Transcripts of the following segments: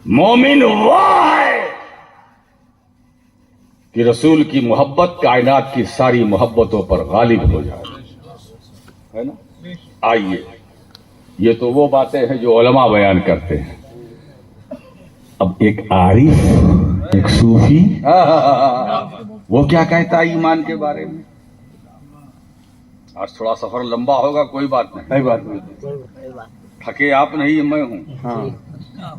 مومن وہ ہے کہ رسول کی محبت کائنات کی ساری محبتوں پر غالب ہو جائے، ہے نا؟ آئیے، یہ تو وہ باتیں ہیں جو علماء بیان کرتے ہیں. اب ایک عارف، ایک صوفی، وہ کیا کہتا ہے ایمان کے بارے میں؟ آج تھوڑا سفر لمبا ہوگا، کوئی بات نہیں، تھکے آپ نہیں میں ہوں.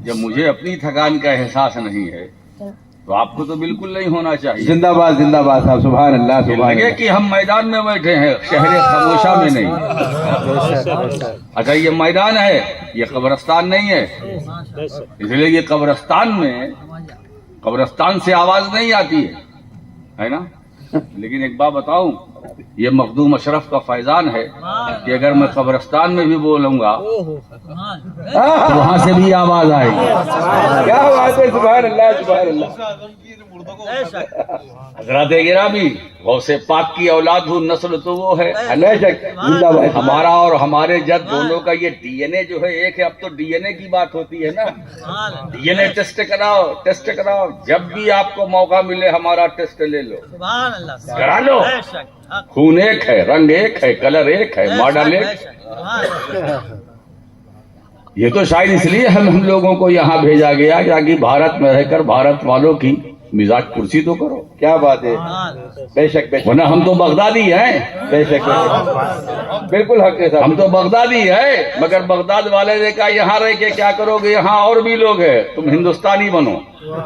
جب مجھے اپنی تھکان کا احساس نہیں ہے تو آپ کو تو بالکل نہیں ہونا چاہیے. زندہ باد زندہ باد صاحب، سبحان اللہ سبحان لگے اللہ. کہ ہم میدان میں بیٹھے ہیں، شہر خاموشہ میں نہیں. اچھا یہ میدان ہے، یہ قبرستان نہیں ہے. اس لیے یہ قبرستان میں، قبرستان سے آواز نہیں آتی ہے نا. لیکن ایک بات بتاؤں، یہ مخدوم اشرف کا فیضان ہے کہ اگر میں قبرستان میں بھی بولوں گا تو وہاں سے بھی آواز آئے گی. کیا بات ہے، سبحان اللہ سبحان اللہ. حضرات گرامی، غوث پاک کی اولاد ہوں، نسل تو وہ ہے. اللہ شک، زندہ باد. ہمارا اور ہمارے جد دونوں کا یہ ڈی این اے جو ہے ایک ہے. اب تو ڈی این اے کی بات ہوتی ہے نا، ڈی این اے ٹیسٹ کراؤ، ٹیسٹ کراؤ. جب بھی آپ کو موقع ملے ہمارا ٹیسٹ لے لو، کرا لو. خون ایک ہے، رنگ ایک ہے، کلر ایک ہے، ماڈل ایک. یہ تو شاید اس لیے ہم لوگوں کو یہاں بھیجا گیا تاکہ بھارت میں رہ کر بھارت والوں کی مزاج کرسی تو کرو. کیا بات ہے، بے شک بے شک ورنہ ہم تو بغدادی ہیں. بے شک بے شک، بالکل حق ہے صاحب. ہم تو بغدادی ہیں، مگر بغداد والے نے کہا یہاں رہ کے کیا کرو گے، یہاں اور بھی لوگ ہیں، تم ہندوستانی بنو.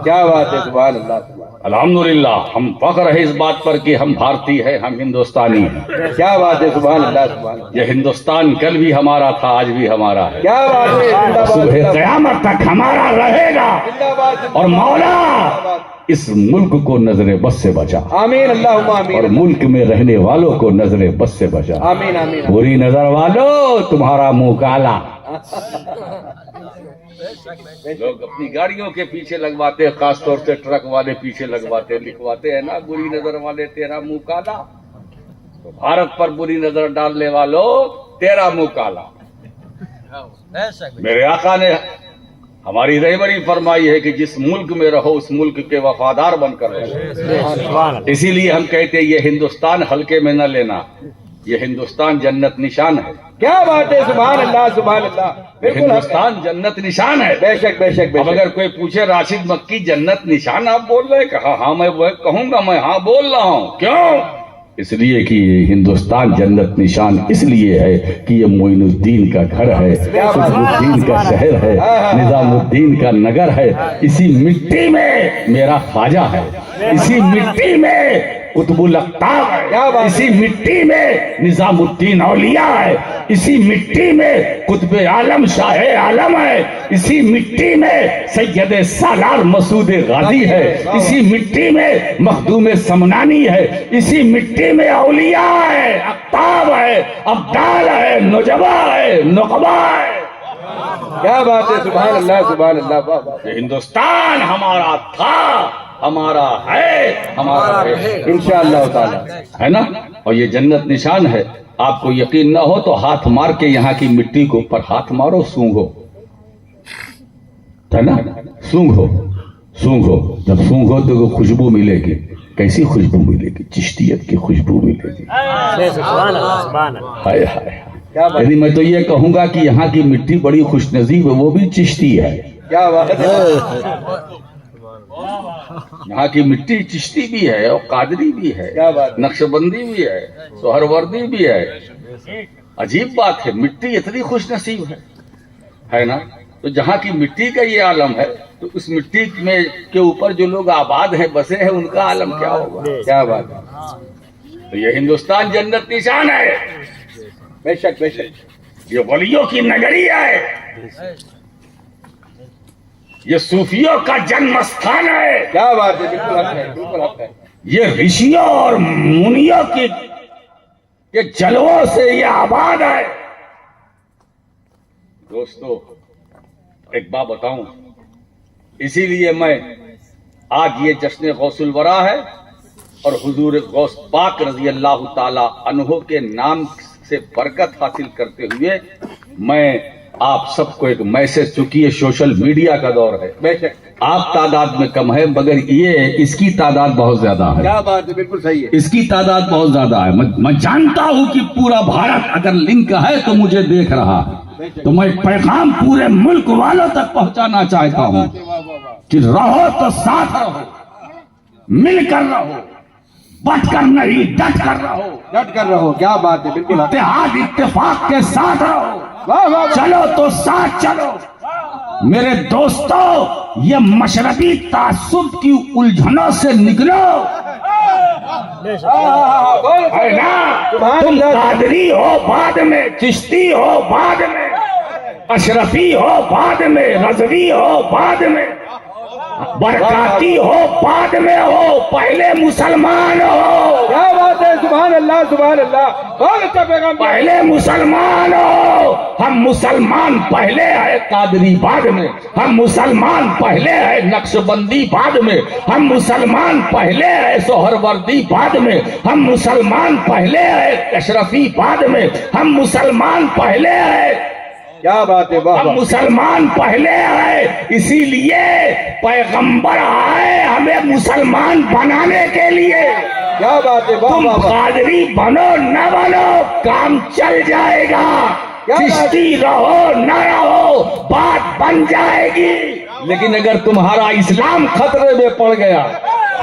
کیا بات ہے، سبحان اللہ سبحان اللہ. الحمدللہ ہم فخر ہے اس بات پر کہ ہم بھارتی ہیں، ہم ہندوستانی ہیں. کیا بات ہے، سبحان اللہ سبحان اللہ. یہ ہندوستان کل بھی ہمارا تھا، آج بھی ہمارا ہے، کیا بات ہے، زندہ باد صبح زندہ قیامت تک ہمارا رہے گا. باد. اور مولا اس ملک کو نظر بس سے بچا، آمین اللہم اور آمین. ملک میں رہنے والوں کو نظر بس سے بچا. آمین آمین. بری نظر والو تمہارا منہ کالا. لوگ اپنی گاڑیوں کے پیچھے لگواتے ہیں، خاص طور سے ٹرک والے پیچھے لگواتے ہیں، لکھواتے ہیں نا بری نظر والے تیرا منہ کالا. تو بھارت پر بری نظر ڈالنے والوں تیرا منہ کالا. میرے آقا نے ہماری رہبری فرمائی ہے کہ جس ملک میں رہو اس ملک کے وفادار بن کر رہو. اسی لیے ہم کہتے ہیں یہ ہندوستان ہلکے میں نہ لینا، یہ ہندوستان جنت نشان ہے. کیا بات ہے، سبحان اللہ سبحان اللہ. یہ بالکل حق ہے. ہندوستان جنت نشان ہے. بے شک بے شک بے اب شک. اگر کوئی پوچھے راشد مکی جنت نشان آپ بول رہے ہیں، کہا ہاں میں وہ کہوں گا، میں ہاں بول رہا ہوں. کیوں؟ اس لیے کہ یہ ہندوستان جنت نشان اس لیے ہے کہ یہ معین الدین کا گھر ہے، قطب الدین کا شہر ہے، نظام الدین کا نگر ہے. اسی مٹی میں میرا خواجہ ہے، اسی مٹی میں قطب الاقطاب ہے، اسی مٹی میں نظام الدین اولیاء ہے، اسی مٹی میں قطب عالم شاہ عالم ہے، اسی مٹی میں سید سالار مسعود غازی ہے، اسی مٹی میں مخدوم سمنانی ہے، اسی مٹی میں اولیاء ہے، اقطاب ہے، ابدال ہے، نجبا ہے، نقبا ہے. کیا بات ہے، سبحان اللہ سبحان اللہ. واہ واہ. یہ ہندوستان ہمارا تھا، ہمارا ہے، ہمارا ہے، انشاءاللہ تعالی. ہے نا. اور یہ جنت نشان ہے. آپ کو یقین نہ ہو تو ہاتھ مار کے یہاں کی مٹی کو اوپر ہاتھ مارو، سونگھو، ہے نا، سونگھو سونگھو. جب سونگھو تو خوشبو ملے گی. کیسی خوشبو ملے گی؟ چشتیت کی خوشبو ملے گی. ہائے ہائے. یعنی میں تو یہ کہوں گا کہ یہاں کی مٹی بڑی خوش نصیب ہے، وہ بھی چشتی ہے. کیا بات ہے. یہاں کی مٹی چشتی بھی ہے اور قادری بھی ہے، کیا بات. نقش بندی بھی ہے، سہروردی بھی ہے. عجیب بات ہے، مٹی اتنی خوش نصیب ہے نا. تو جہاں کی مٹی کا یہ عالم ہے تو اس مٹی میں کے اوپر جو لوگ آباد ہیں، بسے ہیں، ان کا عالم کیا ہوگا. کیا بات ہے. تو یہ ہندوستان جنت نشان ہے، بے شک بے شک. یہ ولیوں کی نگری ہے، یہ صوفیوں کا جنم استھان ہے، کیا بات ہے، بالکل حق ہے بالکل حق ہے. یہ رشیوں اور منیوں کی کے جلووں سے یہ آباد ہے. دوستو ایک بات بتاؤں، اسی لیے میں آج یہ جشن غوث الورا ہے اور حضور غوث پاک رضی اللہ تعالی عنہ کے نام سے برکت حاصل کرتے ہوئے میں آپ سب کو ایک میسج، چونکہ یہ سوشل میڈیا کا دور ہے، بے شک، آپ تعداد میں کم ہے مگر یہ اس کی تعداد بہت زیادہ ہے، کیا بات ہے، بالکل صحیح ہے، اس کی تعداد بہت زیادہ ہے۔ میں جانتا ہوں کہ پورا بھارت اگر لنک ہے تو مجھے دیکھ رہا ہے، تو میں پیغام پورے ملک والوں تک پہنچانا چاہتا ہوں کہ رہو تو ساتھ رہو، مل کر رہو، بٹ کر نہیں ڈٹ کر رہو، ڈٹ کر رہو، کیا بات ہے، بالکل حق، اتحاد اتفاق کے ساتھ رہو، واہ واہ واہ، چلو تو ساتھ چلو۔ میرے دوستو، یہ مشرقی تعصب کی الجھنوں سے نکلو، ہے نا؟ تم قادری ہو بعد میں، چشتی ہو بعد میں، اشرفی ہو بعد میں، رضوی ہو بعد میں، برکاتی ہو بعد میں ہو، پہلے مسلمان ہو، کیا بات ہے، سبحان اللہ، سبحان اللہ، بہت اچھا پیغام، پہلے مسلمان ہو۔ ہم مسلمان پہلے ہے، قادری بعد میں، ہم مسلمان پہلے ہے، نقش بندی بعد میں، ہم مسلمان پہلے ہے، سہروردی بعد میں، ہم مسلمان پہلے ہے، اشرفی بعد میں، ہم مسلمان پہلے ہے، کیا بات ہے، واہ ہم واہ، مسلمان پہلے ہے۔ اسی لیے پیغمبر آئے ہمیں مسلمان بنانے کے لیے۔ کیا بات ہے، واہ تم واہ واہ، قادری بنو نہ بنو، کام چل جائے گا، کیا بات؟ چشتی رہو نہ رہو، بات بن جائے گی۔ لیکن اگر تمہارا اسلام خطرے میں پڑ گیا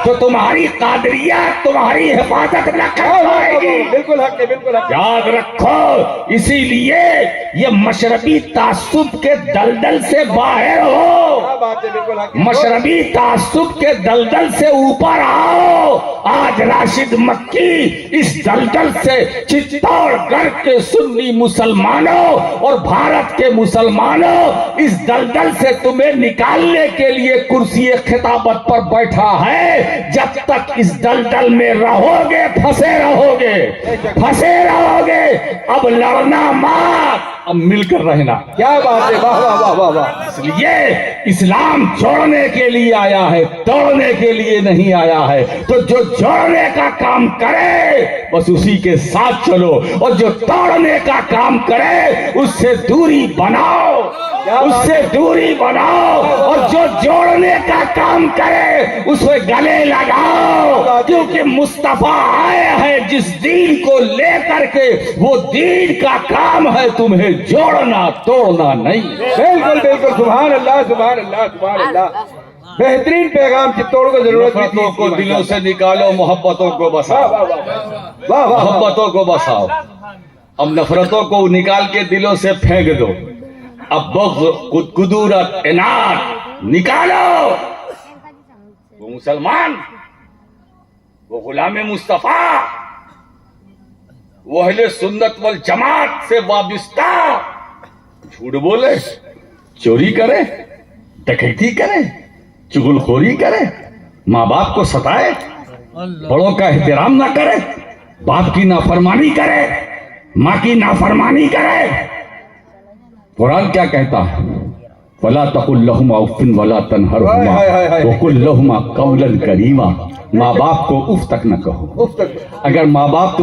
تو تمہاری قادریت تمہاری حفاظت نہ کر پائے گی۔ بالکل حق ہے، بالکل حق، یاد رکھو، اسی لیے یہ مشرقی تعصب کے دلدل سے باہر ہو، کیا بات ہے، بالکل حق ہے، مشربی تعصب کے دلدل سے اوپر آؤ۔ آج راشد مکی اس دلدل سے چتور گڑھ کے سنی مسلمانوں اور بھارت کے مسلمانوں اس دلدل سے تمہیں نکالنے کے لیے کرسی خطابت پر بیٹھا ہے۔ جب تک اس دلدل میں رہو گے پھنسے رہو گے، پھنسے رہو گے۔ اب لڑنا مات، اب مل کر رہنا۔ کیا بات ہے، واہ واہ واہ واہ واہ، اس لیے اسلام جوڑنے کے لیے آیا ہے، توڑنے کے لیے نہیں آیا ہے۔ تو جو جوڑنے کا کام کرے بس اسی کے ساتھ چلو، اور جو توڑنے کا کام کرے اس سے دوری بناؤ، اس سے دوری بناؤ، اور جو جوڑنے کا کام کرے اس میں گلے لگاؤ، کیونکہ مصطفیٰ آئے ہیں جس دین کو لے کر کے، وہ دین کا کام ہے تمہیں جوڑنا، توڑنا نہیں۔ بالکل بالکل، سبحان اللہ، سبحان اللہ، سبحان اللہ، بہترین پیغام، چتوڑ کو ضرورت بھی نفرتوں کو تھی، دلوں سے نکالو، محبتوں کو واہ بساؤ، واہ واہ واہ، واہ واہ، محبتوں کو بساؤ۔ اب نفرتوں کو نکال کے دلوں سے پھینک دو، اب بغض، قدورت، اناد نکالو۔ وہ مسلمان، وہ غلام مصطفیٰ، وہ اہل سنت والجماعت سے وابستہ جھوٹ بولے، چوری کرے، ڈکیتی کرے، چغل خوری کرے، ماں باپ کو ستائے، بڑوں کا احترام نہ کرے، باپ کی نافرمانی کرے، ماں کی نافرمانی کرے۔ قرآن کیا کہتا ہے؟ وَلَا تَقُلْ لَهُمَا أُفٍّ وَلَا تَنْهَرْهُمَا وَقُلْ لَهُمَا قَوْلًا كَرِيمًا۔ ماں باپ کو اف تک نہ کہو۔ اف تک، اگر ماں باپ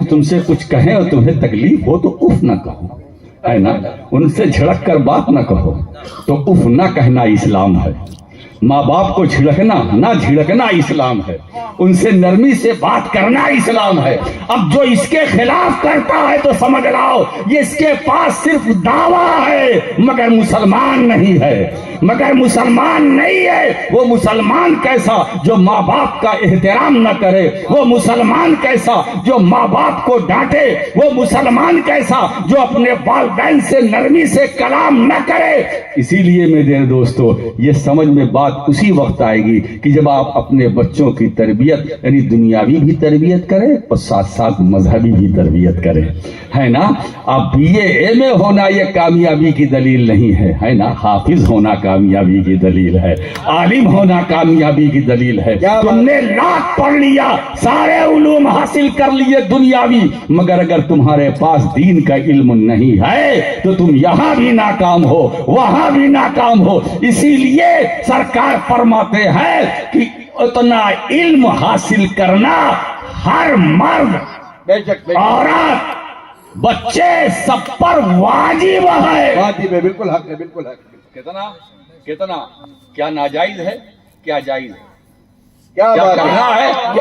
تم سے کچھ کہیں اور تمہیں تکلیف ہو تو اف نہ کہو، ہے نا؟ ان سے جھڑک کر بات نہ کہو، تو اف نہ کہنا اسلام ہے۔ ماں باپ کو جھڑکنا نہ جھڑکنا اسلام ہے، ان سے نرمی سے بات کرنا اسلام ہے۔ اب جو اس کے خلاف کرتا ہے تو سمجھ لاؤ یہ اس کے پاس صرف دعویٰ ہے مگر مسلمان نہیں ہے، مگر مسلمان نہیں ہے۔ وہ مسلمان کیسا جو ماں باپ کا احترام نہ کرے، وہ مسلمان کیسا جو ماں باپ کو ڈانٹے، وہ مسلمان کیسا جو اپنے والدین سے نرمی سے کلام نہ کرے۔ اسی لیے میرے دوستو، یہ سمجھ میں بات اسی وقت آئے گی کہ جب آپ اپنے بچوں کی تربیت یعنی دنیاوی بھی تربیت کریں اور ساتھ ساتھ مذہبی بھی تربیت کریں، ہے نا؟ اب بی اے میں ہونا یہ کامیابی کی دلیل نہیں ہے، ہے نا؟ حافظ ہونا کامیابی کی دلیل ہے، عالم ہونا کامیابی کی دلیل ہے۔ تم نے لاکھ پڑھ لیا، سارے علوم حاصل کر لیے دنیاوی، مگر اگر تمہارے پاس دین کا علم نہیں ہے تو تم یہاں بھی ناکام ہو، وہاں بھی ناکام ہو۔ اسی لیے سرکار فرماتے ہیں کہ اتنا علم حاصل کرنا ہر مرد، بے شک، عورت، بچے سب پر واجب ہے. واجب ہے، بالکل حق ہے، بالکل حق ہے. کتنا کیا ناجائز ہے، کیا جائز ہے، کیا کیا بات کرنا ہے. ہے.